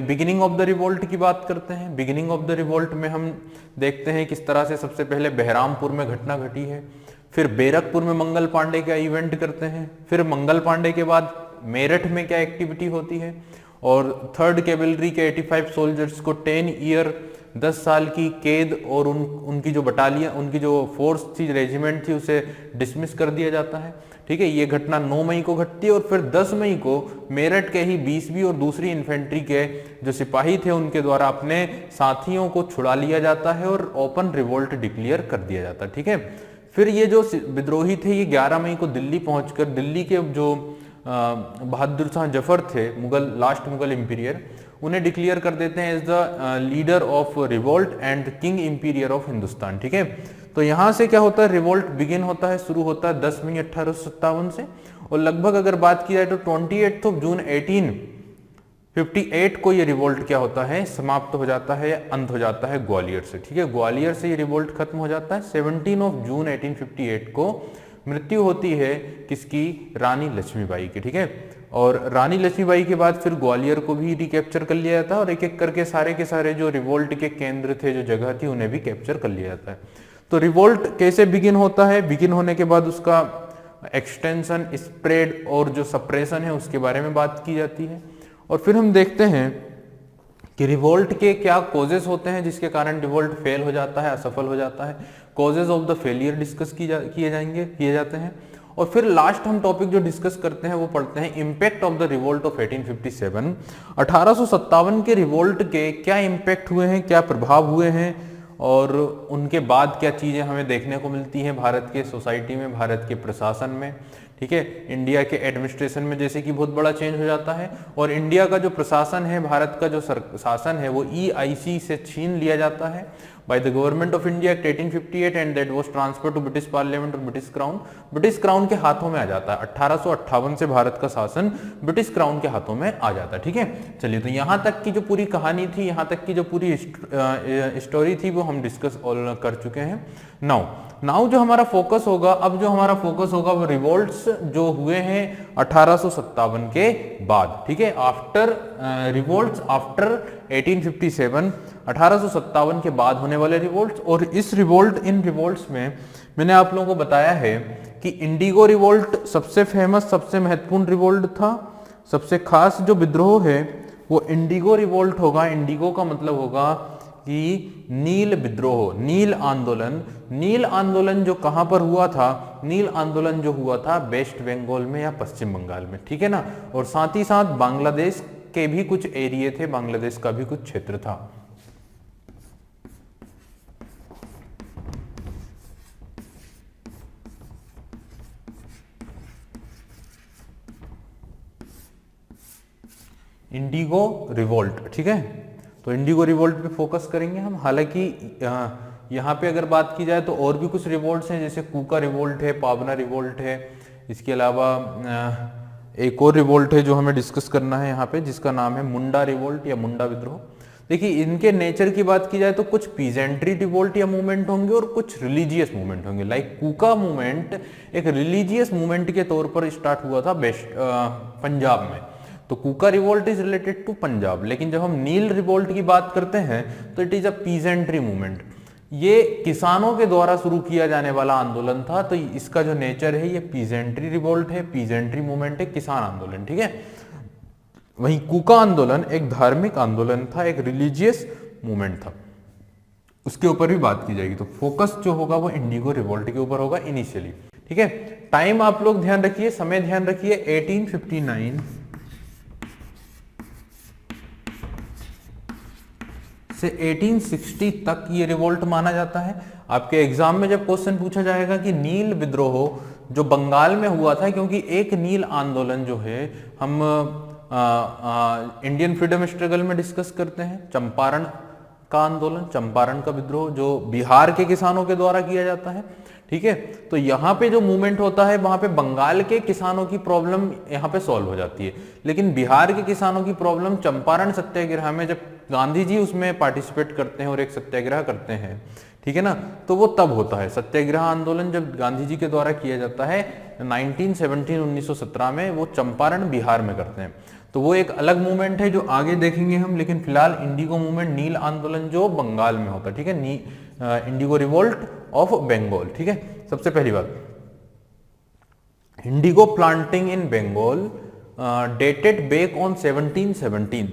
बिगिनिंग ऑफ द रिवोल्ट की बात करते हैं। बिगिनिंग ऑफ द रिवोल्ट में हम देखते हैं किस तरह से सबसे पहले बहरामपुर में घटना घटी है। फिर बैरकपुर में मंगल पांडे क्या इवेंट करते हैं, फिर मंगल पांडे के बाद मेरठ में क्या एक्टिविटी होती है, और थर्ड कैवलरी के 85 सोल्जर्स को 10 ईयर 10 साल की कैद और उनकी जो बटालियन, उनकी जो फोर्स थी, रेजिमेंट थी, उसे डिसमिस कर दिया जाता है। ठीक है, ये घटना 9 मई को घटती है और फिर 10 मई को मेरठ के ही 20वीं और दूसरी इन्फेंट्री के जो सिपाही थे उनके द्वारा अपने साथियों को छुड़ा लिया जाता है और ओपन रिवोल्ट डिक्लेयर कर दिया जाता है। ठीक है, फिर ये जो विद्रोही थे ये 11 मई को दिल्ली पहुंचकर दिल्ली के जो बहादुर शाह जफर थे, लास्ट मुगल इंपीरियर, उन्हें डिक्लेयर कर देते हैं as the leader of revolt and king emperor of Hindustan. ठीक है, तो यहां से क्या होता है, रिवोल्ट बिगिन होता है, शुरू होता है 10 मई 1857 से, और लगभग अगर बात की जाए तो 28 जून 1858 को ये रिवोल्ट क्या होता है, समाप्त हो जाता है, अंत हो जाता है ग्वालियर से। ठीक है, ग्वालियर से ये रिवोल्ट खत्म हो जाता है। 17 जून 1858 को मृत्यु होती है किसकी, रानी लक्ष्मीबाई की। ठीक है, और रानी लक्ष्मीबाई के बाद फिर ग्वालियर को भी रिकैप्चर कर लिया जाता है और एक एक करके सारे के सारे जो रिवोल्ट के केंद्र थे, जो जगह थी, उन्हें भी कैप्चर कर लिया जाता है। तो रिवोल्ट कैसे बिगिन होता है, बिगिन होने के बाद उसका एक्सटेंशन, स्प्रेड और जो सप्रेशन है उसके बारे में बात की जाती है। और फिर हम देखते हैं कि रिवोल्ट के क्या कॉजेस होते हैं जिसके कारण रिवोल्ट फेल हो जाता है, असफल हो जाता है। Causes of the failure discuss किए जाते हैं। और फिर लास्ट हम टॉपिक जो डिस्कस करते हैं वो पढ़ते हैं impact of the revolt of 1857। 1857 के रिवोल्ट के क्या इम्पैक्ट हुए हैं, क्या प्रभाव हुए हैं, और उनके बाद क्या चीजें हमें देखने को मिलती हैं भारत के सोसाइटी में, भारत के प्रशासन में। ठीक है, इंडिया के एडमिनिस्ट्रेशन में जैसे कि बहुत बड़ा चेंज हो जाता है, और इंडिया का जो प्रशासन है, भारत का जो शासन है, वो EIC से छीन लिया जाता है by the government of India Act 1858 and that was transferred to British Parliament और British Crown। ब्रिटिश क्राउन के हाथों में आ जाता है। 1858 से भारत का शासन ब्रिटिश क्राउन के हाथों में आ जाता है। ठीक है, चलिए, तो यहाँ तक की जो पूरी कहानी थी, यहाँ तक की जो पूरी स्टोरी थी, वो हम डिस्कस कर चुके हैं। नाउ जो हमारा फोकस होगा, अब जो हमारा फोकस होगा वो रिवोल्ट्स जो हुए हैं 1857 के बाद। ठीक है, आफ्टर रिवोल्ट्स आफ्टर 1857, 1857 के बाद होने वाले रिवोल्ट्स। और इन रिवोल्ट्स में मैंने आप लोगों को बताया है कि इंडिगो रिवोल्ट सबसे फेमस, सबसे महत्वपूर्ण रिवोल्ट था। सबसे खास जो विद्रोह है वो इंडिगो रिवोल्ट होगा। इंडिगो का मतलब होगा कि नील विद्रोह, नील आंदोलन। नील आंदोलन जो कहां पर हुआ था, नील आंदोलन जो हुआ था वेस्ट बंगाल में या पश्चिम बंगाल में। ठीक है ना, और साथ ही साथ बांग्लादेश के भी कुछ एरिया थे, बांग्लादेश का भी कुछ क्षेत्र था। Indigo revolt. ठीक है, तो इंडिगो रिवोल्ट पे फोकस करेंगे हम। हालांकि यहाँ पे अगर बात की जाए तो और भी कुछ रिवोल्ट्स हैं, जैसे कूका रिवोल्ट है, पाबना रिवोल्ट है। इसके अलावा एक और रिवोल्ट है जो हमें डिस्कस करना है यहाँ पे, जिसका नाम है मुंडा रिवोल्ट या मुंडा विद्रोह। देखिए, इनके नेचर की बात की जाए तो कुछ पीजेंट्री रिवोल्ट या मूवमेंट होंगे और कुछ रिलीजियस मूवमेंट होंगे। लाइक कूका मूवमेंट एक रिलीजियस मूवमेंट के तौर पर स्टार्ट हुआ था पंजाब में, तो Kuka revolt is related to Punjab. लेकिन जब हम नील रिवोल्ट की बात करते हैं तो it is a peasantry movement. ये किसानों के द्वारा शुरू किया जाने वाला आंदोलन था, तो इसका जो नेचर है ये पीजेंट्री रिवोल्ट है, पीजेंट्री मूवमेंट है, किसान आंदोलन। ठीक है, वहीं कूका आंदोलन एक धार्मिक आंदोलन था, एक रिलीजियस मूवमेंट था। उसके ऊपर भी बात की जाएगी। तो फोकस जो होगा वो इंडिगो रिवोल्ट के ऊपर होगा इनिशियली। ठीक है, टाइम आप लोग ध्यान रखिए, समय ध्यान रखिए। 1859 से 1860 तक ये रिवोल्ट माना जाता है। आपके एग्जाम में जब क्वेश्चन पूछा जाएगा कि नील विद्रोह जो बंगाल में हुआ था, क्योंकि एक नील आंदोलन जो है हम इंडियन फ्रीडम स्ट्रगल में डिस्कस करते हैं, चंपारण का आंदोलन, चंपारण का विद्रोह जो बिहार के किसानों के द्वारा किया जाता है। ठीक है, तो यहाँ पे जो मूवमेंट होता है वहां पे बंगाल के किसानों की प्रॉब्लम यहाँ पे सॉल्व हो जाती है, लेकिन बिहार के किसानों की प्रॉब्लम चंपारण सत्याग्रह में जब गांधी जी उसमें पार्टिसिपेट करते हैं और एक सत्याग्रह करते हैं, ठीक है ना, तो वो तब होता है सत्याग्रह आंदोलन जब गांधी जी के द्वारा किया जाता है 1917 में, वो चंपारण बिहार में करते हैं। तो वो एक अलग मूवमेंट है जो आगे देखेंगे हम, लेकिन फिलहाल इंडिगो मूवमेंट नील आंदोलन जो बंगाल में होता है। ठीक है, इंडिगो रिवोल्ट ऑफ बंगाल। ठीक है, सबसे पहली बात, indigo planting in Bengal dated back on 1717।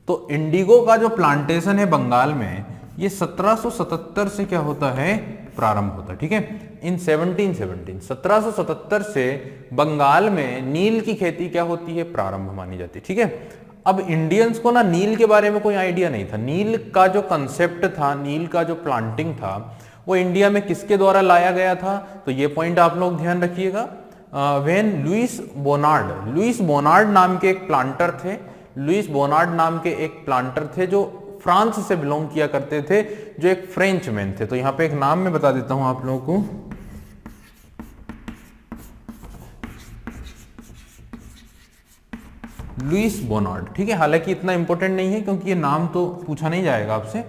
तो इंडिगो का जो प्लांटेशन है बंगाल में ये 1777 से क्या होता है, प्रारंभ होता है। ठीक है, इन 1777 से बंगाल में नील की खेती क्या होती है, प्रारंभ मानी जाती है। ठीक है, अब इंडियंस को ना नील के बारे में कोई आइडिया नहीं था। नील का जो कंसेप्ट था, नील का जो प्लांटिंग था, वो इंडिया में किसके द्वारा लाया गया था, तो ये पॉइंट आप लोग ध्यान रखिएगा। व्हेन लुइस बोनार्ड नाम के एक प्लांटर थे, लुइस बोनार्ड नाम के एक प्लांटर थे जो फ्रांस से बिलोंग किया करते थे, जो एक फ्रेंच मैन थे। तो यहां पे एक नाम मैं बता देता हूं आप लोगों को, लुइस बोनार्ड। ठीक है, हालांकि इतना इंपॉर्टेंट नहीं है क्योंकि ये नाम तो पूछा नहीं जाएगा आपसे,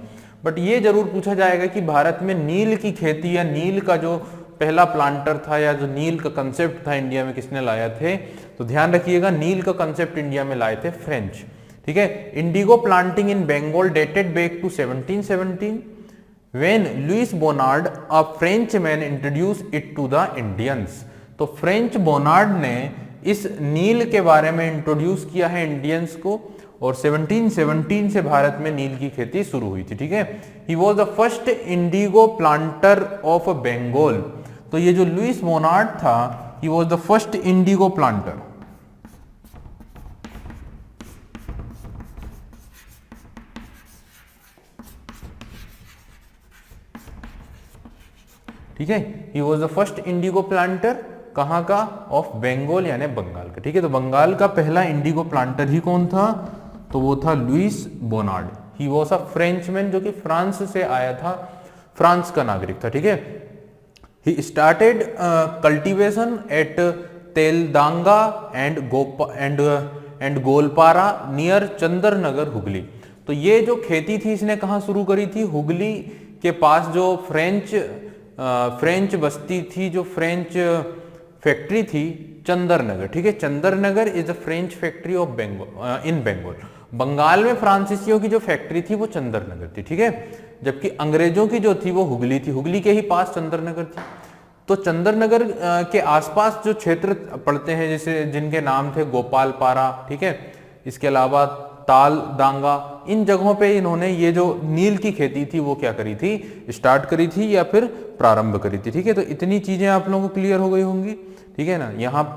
बट ये जरूर पूछा जाएगा कि भारत में नील की खेती या नील का जो पहला प्लांटर था या जो नील का कंसेप्ट था इंडिया में किसने लाया थे, तो ध्यान रखिएगा नील का कंसेप्ट इंडिया में लाए थे फ्रेंच। ठीक है, indigo planting in Bengal dated back to 1717 when Louis Bonnard a French man introduce it to the Indians. तो फ्रेंच बोनार्ड ने इस नील के बारे में इंट्रोड्यूस किया है इंडियंस को, और 1717 से भारत में नील की खेती शुरू हुई थी। ठीक है, he was the first indigo planter of Bengal. तो ये जो लुइस बोनार्ड था, he was the first indigo planter. ठीक है, he was the first indigo planter, कहां का, ऑफ बंगाल यानी बंगाल का। ठीक है, तो बंगाल का पहला इंडिगो प्लांटर ही कौन था, तो वो था Louis Bonnard. He was a Frenchman, जो कि फ्रांस से आया था, फ्रांस का नागरिक था। ठीक है, he started cultivation at Taldanga and Goalpara near Chandernagore Hooghly. तो ये जो खेती थी इसने कहां शुरू करी थी, हुगली के पास जो फ्रेंच बस्ती थी, जो फ्रेंच फैक्ट्री थी, चंदरनगर। ठीक है, Chandernagore is a French factory of Bengal in Bengal. Bengal में फ्रांसीसियों की जो फैक्ट्री थी वो चंदरनगर थी। ठीक है, जबकि अंग्रेजों की जो थी वो हुगली थी, हुगली के ही पास चंदरनगर थी। तो चंदरनगर के आसपास जो क्षेत्र पड़ते हैं, जैसे जिनके नाम थे गोपालपारा, ठीक है, इसके अलावा ताल दांगा, इन जगहों पे इन्होंने ये जो नील की खेती थी वो क्या करी थी, स्टार्ट करी थी या फिर प्रारंभ करी थी। ठीक है, तो इतनी चीजें आप लोगों को क्लियर हो गई होंगी। ठीक है ना,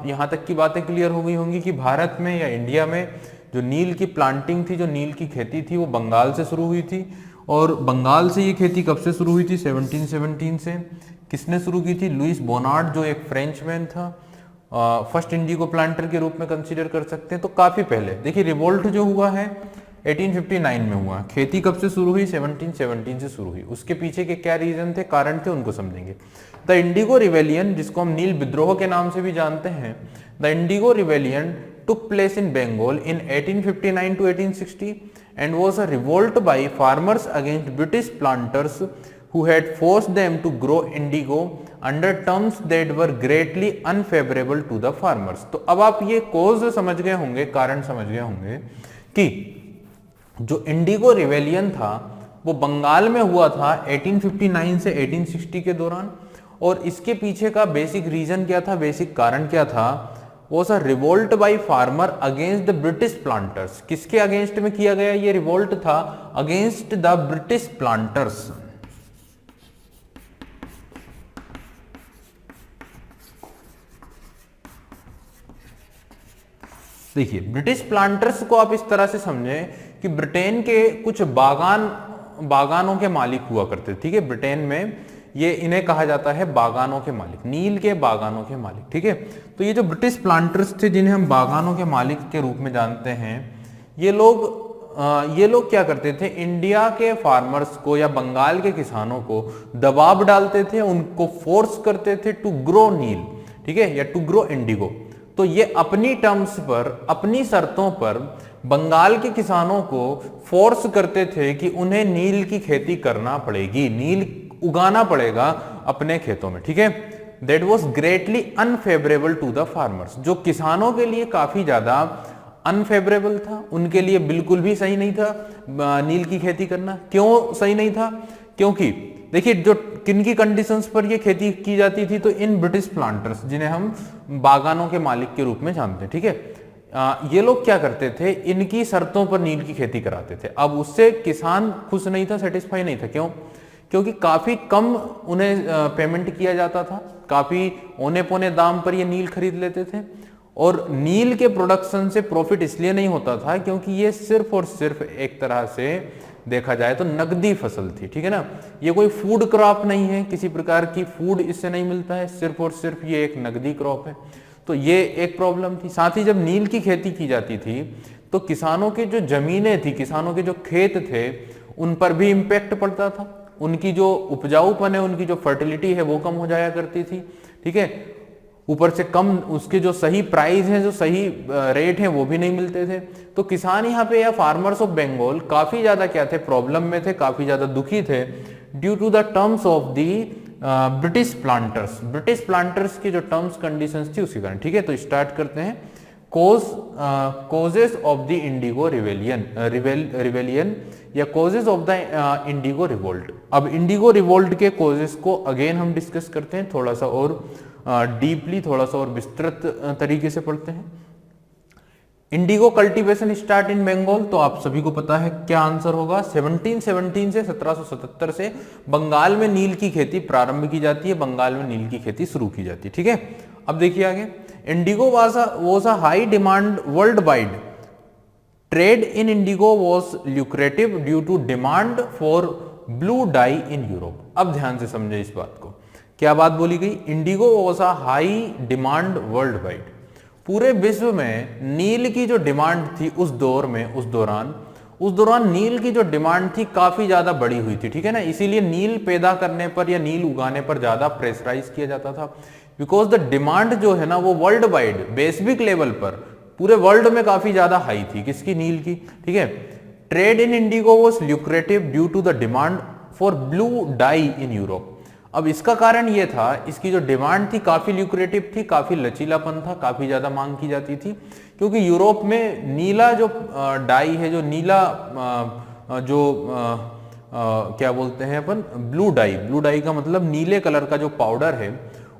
यहाँ तक की बातें क्लियर हो गई होंगी कि भारत में या इंडिया में जो नील की प्लांटिंग थी, जो नील की खेती थी, वो बंगाल से शुरू हुई थी। और बंगाल से ये खेती कब से शुरू हुई थी, 1717 से। किसने शुरू की थी, लुइस बोनार्ड, जो एक फ्रेंचमैन था, फर्स्ट इंडिगो प्लांटर के रूप में कंसीडर कर सकते हैं। तो काफी पहले देखिए, रिवोल्ट जो हुआ है 1859 में हुआ। खेती कब से शुरू हुई, 1717 से शुरू हुई। उसके पीछे के क्या रीजन थे, कारण थे, उनको समझेंगे। द इंडिगो रिवेलियन, जिसको हम नील विद्रोह के नाम से भी जानते हैं, the indigo rebellion took place in Bengal in 1859 to 1860 and was a revolt by farmers against British planters who had forced them to grow indigo under terms that were greatly unfavorable to the farmers। तो अब आप ये cause समझ गए होंगे, कारण समझ गए होंगे कि जो इंडिगो रिवेलियन था वो बंगाल में हुआ था 1859 से 1860 के दौरान। और इसके पीछे का बेसिक रीजन क्या था, बेसिक कारण क्या था, was a revolt by farmer against the British planters। किसके अगेंस्ट में किया गया ये रिवोल्ट था, अगेंस्ट द ब्रिटिश प्लांटर्स। देखिए, ब्रिटिश प्लांटर्स को आप इस तरह से समझें कि ब्रिटेन के कुछ बागानों के मालिक हुआ करते थे। ठीक है, ब्रिटेन में ये इन्हें कहा जाता है बागानों के मालिक, नील के बागानों के मालिक। ठीक है, तो ये जो ब्रिटिश प्लांटर्स थे, जिन्हें हम बागानों के मालिक के रूप में जानते हैं, ये लोग क्या करते थे, इंडिया के फार्मर्स को या बंगाल के किसानों को दबाव डालते थे, उनको फोर्स करते थे टू ग्रो नील। ठीक है, या टू ग्रो इंडिगो। तो ये अपनी टर्म्स पर, अपनी शर्तों पर बंगाल के किसानों को फोर्स करते थे कि उन्हें नील की खेती करना पड़ेगी, नील उगाना पड़ेगा अपने खेतों में। ठीक है, that was greatly unfavourable to the farmers. जो किसानों के लिए काफी ज्यादा अनफेवरेबल था, उनके लिए बिल्कुल भी सही नहीं था नील की खेती करना। क्यों सही नहीं था, क्योंकि देखिए जो किन की कंडीशंस पर ये खेती की जाती थी, तो इन ब्रिटिश प्लांटर्स, जिन्हें हम बागानों के मालिक के रूप में जानते हैं, ठीक है। ये लोग क्या करते थे, इनकी शर्तों पर नील की खेती कराते थे। अब उससे किसान खुश नहीं था, सेटिस्फाई नहीं था। क्यों? क्योंकि काफी कम उन्हें पेमेंट किया जाता था, काफी औने पौने दाम पर ये नील खरीद लेते थे। और नील के प्रोडक्शन से प्रॉफिट इसलिए नहीं होता था क्योंकि ये सिर्फ और सिर्फ एक तरह से देखा जाए तो नकदी फसल थी, ठीक है ना। ये कोई फूड क्रॉप नहीं है, किसी प्रकार की फूड इससे नहीं मिलता है, सिर्फ और सिर्फ ये एक नकदी क्रॉप है। तो ये एक प्रॉब्लम थी। साथ ही जब नील की खेती की जाती थी तो किसानों की जो जमीनें थी, किसानों के जो खेत थे, उन पर भी इम्पैक्ट पड़ता था। उनकी जो उपजाऊपन है, उनकी जो फर्टिलिटी है वो कम हो जाया करती थी, ठीक है। ऊपर से कम उसके जो सही प्राइस है, जो सही रेट है, वो भी नहीं मिलते थे। तो किसान यहाँ पे या फार्मर्स ऑफ बंगाल काफी ज्यादा क्या थे, प्रॉब्लम में थे, काफी ज्यादा दुखी थे due to the terms of the British planters. British planters की जो टर्म्स कंडीशंस थी उसके कारण, ठीक है। तो स्टार्ट करते हैं causes of the indigo rebellion या causes of the indigo revolt. अब इंडिगो रिवोल्ट के कॉजेस को अगेन हम डिस्कस करते हैं, थोड़ा सा और डीपली, थोड़ा सा और विस्तृत तरीके से पढ़ते हैं। Indigo cultivation start in Bengal, तो आप सभी को पता है क्या आंसर होगा। 1717 से 1777 से बंगाल में नील की खेती प्रारंभ की जाती है, बंगाल में नील की खेती शुरू की जाती है, ठीक है। अब देखिए आगे, Indigo was a high demand worldwide. Trade in indigo was lucrative due to demand for blue dye in Europe. अब ध्यान से समझे इस बात को, क्या बात बोली गई। Indigo was a high demand world wide, पूरे विश्व में नील की जो डिमांड थी उस दौर में, उस दौरान नील की जो डिमांड थी काफी ज्यादा बढ़ी हुई थी, ठीक है ना। इसीलिए नील पैदा करने पर या नील उगाने पर ज्यादा प्रेशराइज किया जाता था, बिकॉज द डिमांड जो है ना वो वर्ल्ड वाइड वैश्विक लेवल पर पूरे वर्ल्ड में काफी ज्यादा हाई थी, किसकी, नील की, ठीक है। Trade in indigo was lucrative due to the demand for blue dye in Europe. अब इसका कारण यह था, इसकी जो डिमांड थी काफी ल्यूक्रेटिव थी, काफी लचीलापन था, काफी ज्यादा मांग की जाती थी, क्योंकि यूरोप में नीला जो डाई है, जो नीला क्या बोलते हैं अपन, ब्लू डाई का मतलब नीले कलर का जो पाउडर है,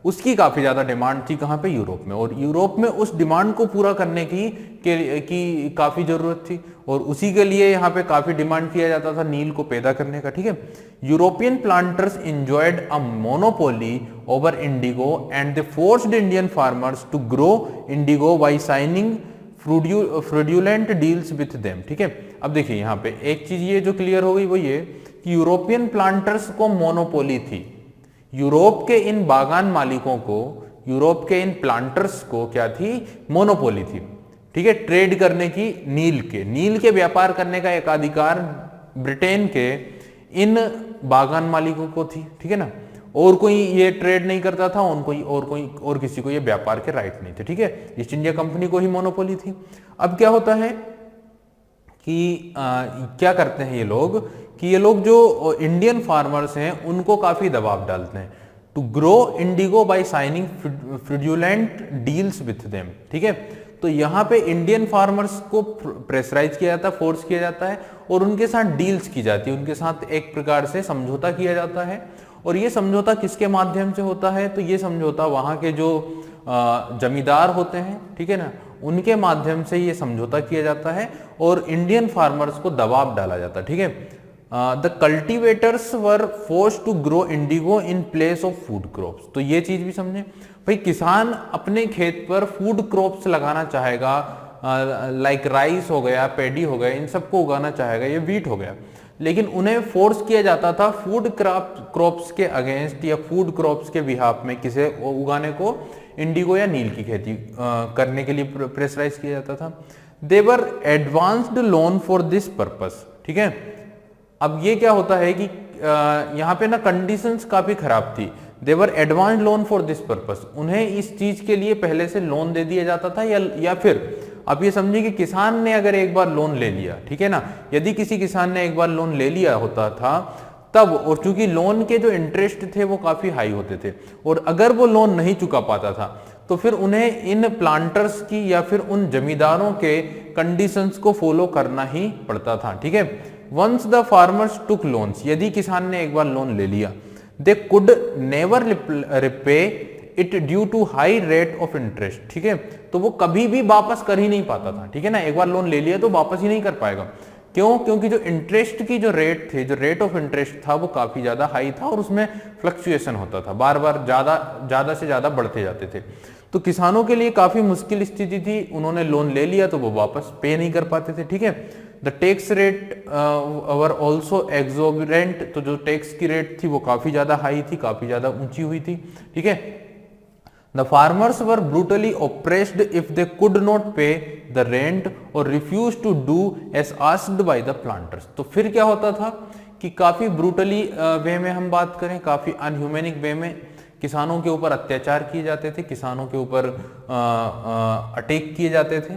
उसकी काफी ज्यादा डिमांड थी कहां पे, यूरोप में। और यूरोप में उस डिमांड को पूरा करने की काफी जरूरत थी, और उसी के लिए यहाँ पे काफी डिमांड किया जाता था नील को पैदा करने का, ठीक है। European planters enjoyed a monopoly over indigo and they forced Indian farmers to grow indigo by signing fraudulent deals with them, ठीक है। अब देखिए यहाँ पे एक चीज ये जो क्लियर हो गई वो ये कि यूरोपियन प्लांटर्स को मोनोपोली थी, यूरोप के इन बागान मालिकों को, यूरोप के इन प्लांटर्स को क्या थी, मोनोपोली थी, ठीक है, ट्रेड करने की, नील के व्यापार करने का एक अधिकार ब्रिटेन के इन बागान मालिकों को थी, ठीक है ना। और कोई ये ट्रेड नहीं करता था, और किसी को ये व्यापार के राइट नहीं थे, ठीक है। ईस्ट इंडिया कंपनी को ही मोनोपोली थी। अब क्या होता है कि क्या करते हैं ये लोग जो इंडियन फार्मर्स हैं उनको काफी दबाव डालते हैं, to grow indigo by signing fraudulent deals with them, ठीक है। तो यहाँ पे इंडियन फार्मर्स को प्रेशराइज किया जाता है, फोर्स किया जाता है, और उनके साथ डील्स की जाती है, उनके साथ एक प्रकार से समझौता किया जाता है। और ये समझौता किसके माध्यम से होता है, तो ये समझौता वहां के जो जमींदार होते हैं, ठीक है ना, उनके माध्यम से ये समझौता किया जाता है और इंडियन फार्मर्स को दबाव डाला जाता है, ठीक है। The cultivators were forced to grow indigo in place of food crops. तो ये चीज भी समझे भाई, किसान अपने खेत पर फूड क्रॉप्स लगाना चाहेगा, लाइक राइस हो गया, पैडी हो गया, इन सबको उगाना चाहेगा, ये व्हीट हो गया, लेकिन उन्हें फोर्स किया जाता था फूड क्रॉप्स के अगेंस्ट या फूड क्रॉप्स के बिहाफ में किसे उगाने को, इंडिगो या नील की खेती करने के लिए प्रेशराइज किया जाता था। They were advanced loan for this purpose, ठीक है। अब ये क्या होता है कि यहाँ पे ना कंडीशंस काफी खराब थी। They were advance loan for this purpose, उन्हें इस चीज के लिए पहले से लोन दे दिया जाता था, या फिर आप ये समझिए कि किसान ने अगर एक बार लोन ले लिया, ठीक है ना, यदि किसी किसान ने एक बार लोन ले लिया होता था तब, और चूंकि लोन के जो इंटरेस्ट थे वो काफी हाई होते थे, और अगर वो लोन नहीं चुका पाता था तो फिर उन्हें इन प्लांटर्स की या फिर उन जमींदारों के कंडीशंस को फॉलो करना ही पड़ता था, ठीक है। Once the farmers took loans, यदि किसान ने एक बार लोन ले लिया, they could never repay it due to high rate of interest, ठीक है, तो वो कभी भी वापस कर ही नहीं पाता था, ठीक है ना, एक बार लोन ले लिया तो वापस ही नहीं कर पाएगा। क्यों? क्योंकि जो इंटरेस्ट की जो रेट थे, जो रेट ऑफ इंटरेस्ट था वो काफी ज्यादा हाई था और उसमें फ्लक्चुएशन होता था, बार बार ज्यादा से ज्यादा बढ़ते जाते थे। तो किसानों के लिए काफी मुश्किल स्थिति थी, उन्होंने लोन ले लिया तो वो वापस पे नहीं कर पाते थे, ठीक है। The tax rate were also exorbitant, तो जो टैक्स की रेट थी वो काफी ज्यादा हाई थी, काफी ज्यादा ऊंची हुई थी, ठीक है। The farmers were brutally oppressed if they could not pay the rent or refused to do as asked by the planters। तो फिर क्या होता था कि काफी ब्रूटली वे में हम बात करें, काफी अनह्यूमैनिक वे में किसानों के ऊपर अत्याचार किए जाते थे, किसानों के ऊपर अटैक किए जाते थे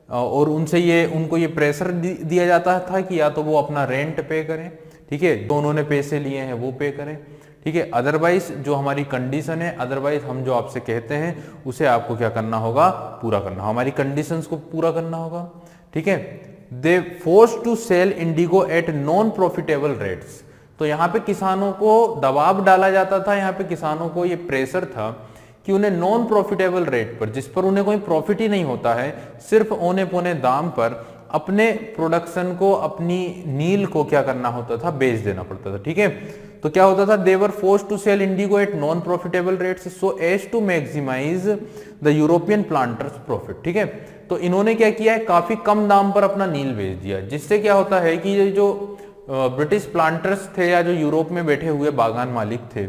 और उनको ये प्रेशर दिया जाता था कि या तो वो अपना रेंट पे करें, ठीक है, तो उन्होंने पैसे लिए हैं वो पे करें, ठीक है, अदरवाइज जो हमारी कंडीशन है, अदरवाइज हम जो आपसे कहते हैं उसे आपको क्या करना होगा, पूरा करना, हमारी कंडीशंस को पूरा करना होगा, ठीक है। They force to sell indigo at non profitable rates, तो यहाँ पे किसानों को दबाव डाला जाता था, यहाँ पे किसानों को ये प्रेशर था कि उन्हें नॉन प्रॉफिटेबल रेट पर, जिस पर उन्हें कोई प्रॉफिट ही नहीं होता है, सिर्फ औने पौने दाम पर अपने प्रोडक्शन को, अपनी नील को क्या करना होता था, बेच देना पड़ता था, ठीक है। तो क्या होता था, they were force to sell indigo at non profitable rates so as to maximise the European planters profit, ठीक है। तो इन्होंने क्या किया है, काफी कम दाम पर अपना नील बेच दिया, जिससे क्या होता है कि ये जो ब्रिटिश प्लांटर्स थे या जो यूरोप में बैठे हुए बागान मालिक थे,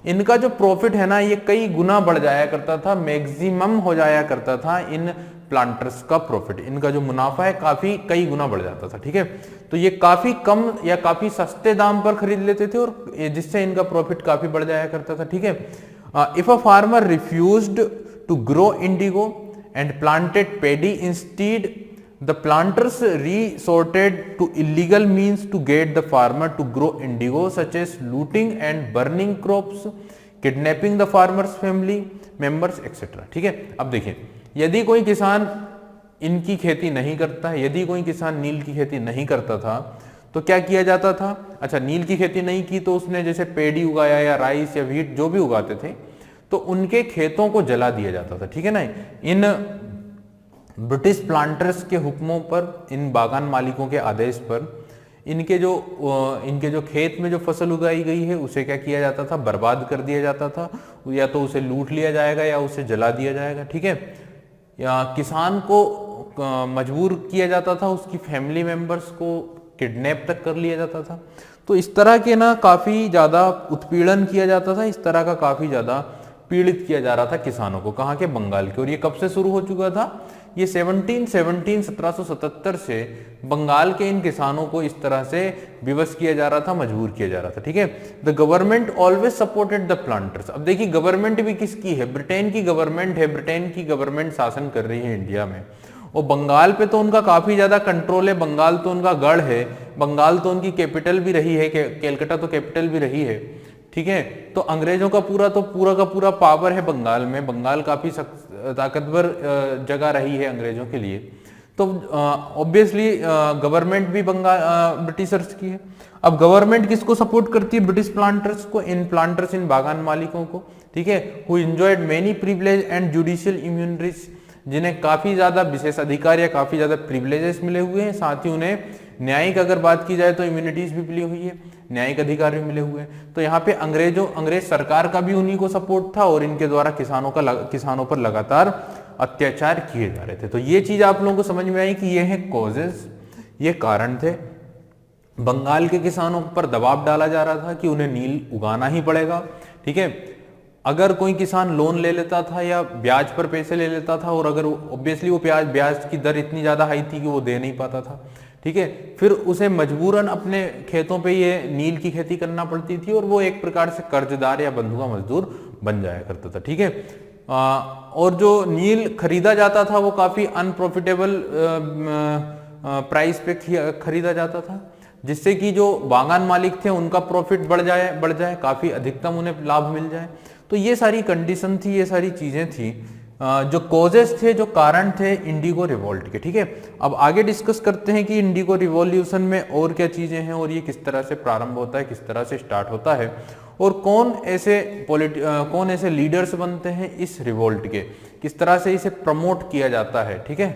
इनका जो प्रॉफिट है ना ये कई गुना बढ़ जाया करता था, मैक्सिमम हो जाया करता था इन प्लांटर्स का प्रॉफिट, इनका जो मुनाफा है काफी कई गुना बढ़ जाता था, ठीक है। तो ये काफी कम या काफी सस्ते दाम पर खरीद लेते थे और जिससे इनका प्रॉफिट काफी बढ़ जाया करता था, ठीक है। If a farmer refused to grow indigo and planted paddy instead, the planters resorted to illegal means to get the farmer to grow indigo such as looting and burning crops, kidnapping the farmer's family members etc, ठीक है। अब देखिए, यदि कोई किसान इनकी खेती नहीं करता है, यदि कोई किसान नील की खेती नहीं करता था तो क्या किया जाता था, अच्छा नील की खेती नहीं की तो उसने जैसे पेड़ी उगाया या राइस या व्हीट जो भी उगाते थे तो उनके खेतों को जला दिया जाता था, ठीक है ना। इन ब्रिटिश प्लांटर्स के हुक्मों पर, इन बागान मालिकों के आदेश पर इनके जो खेत में जो फसल उगाई गई है उसे क्या किया जाता था, बर्बाद कर दिया जाता था, या तो उसे लूट लिया जाएगा या उसे जला दिया जाएगा, ठीक है। या किसान को मजबूर किया जाता था, उसकी फैमिली मेंबर्स को किडनैप तक कर लिया जाता था। तो इस तरह के ना काफी ज्यादा उत्पीड़न किया जाता था, इस तरह का काफी ज्यादा पीड़ित किया जा रहा था किसानों को, कहाँ के, बंगाल के। और ये कब से शुरू हो चुका था, ये 1777 से बंगाल के इन किसानों को इस तरह से विवश किया जा रहा था, मजबूर किया जा रहा था, ठीक है। The government always supported the planters. अब देखिए गवर्नमेंट भी किसकी है, ब्रिटेन की गवर्नमेंट है, ब्रिटेन की गवर्नमेंट शासन कर रही है इंडिया में, और बंगाल पे तो उनका काफी ज्यादा कंट्रोल है, बंगाल तो उनका गढ़ है, बंगाल तो उनकी कैपिटल भी रही है, कैलकाटा तो कैपिटल भी रही है, ठीक है। तो अंग्रेजों का पूरा का पूरा पावर है बंगाल में, बंगाल काफी ताकतवर जगह रही है अंग्रेजों के लिए। तो ऑब्वियसली गवर्नमेंट भी ब्रिटिशर्स की है। अब गवर्नमेंट किसको सपोर्ट करती है, ब्रिटिश प्लांटर्स को, इन प्लांटर्स, इन बागान मालिकों को, ठीक है। Who enjoyed many privilege and judicial immunities, जिन्हें काफी ज्यादा विशेष अधिकार या काफी ज्यादा प्रिविलेजेस मिले हुए हैं, साथ ही उन्हें न्यायिक अगर बात की जाए तो इम्यूनिटीज भी मिली हुई है, न्यायिक अधिकार भी मिले हुए हैं। तो यहाँ पे अंग्रेज सरकार का भी उन्हीं को सपोर्ट था और इनके द्वारा किसानों पर लगातार अत्याचार किए जा रहे थे। तो ये चीज आप लोगों को समझ में आई कि ये है कॉजेज, ये कारण थे। बंगाल के किसानों पर दबाव डाला जा रहा था कि उन्हें नील उगाना ही पड़ेगा, ठीक है। अगर कोई किसान लोन ले लेता था या ब्याज पर पैसे ले लेता था, और अगर ऑब्वियसली वो ब्याज की दर इतनी ज्यादा हाई थी कि वो दे नहीं पाता था, ठीक है, फिर उसे मजबूरन अपने खेतों पे ये नील की खेती करना पड़ती थी और वो एक प्रकार से कर्जदार या बंधुआ मजदूर बन जाया करता था, ठीक है। और जो नील खरीदा जाता था वो काफी अनप्रॉफिटेबल प्राइस पे खरीदा जाता था, जिससे कि जो बागान मालिक थे उनका प्रॉफिट बढ़ जाए, काफी अधिकतम उन्हें लाभ मिल जाए। तो ये सारी कंडीशन थी, ये सारी चीजें थी जो कॉजेस थे, जो कारण थे इंडिगो रिवॉल्ट के। ठीक है, अब आगे डिस्कस करते हैं कि इंडिगो रिवॉल्यूशन में और क्या चीजें हैं और ये किस तरह से प्रारंभ होता है, किस तरह से स्टार्ट होता है, और कौन ऐसे लीडर्स बनते हैं इस रिवोल्ट के, किस तरह से इसे प्रमोट किया जाता है। ठीक है,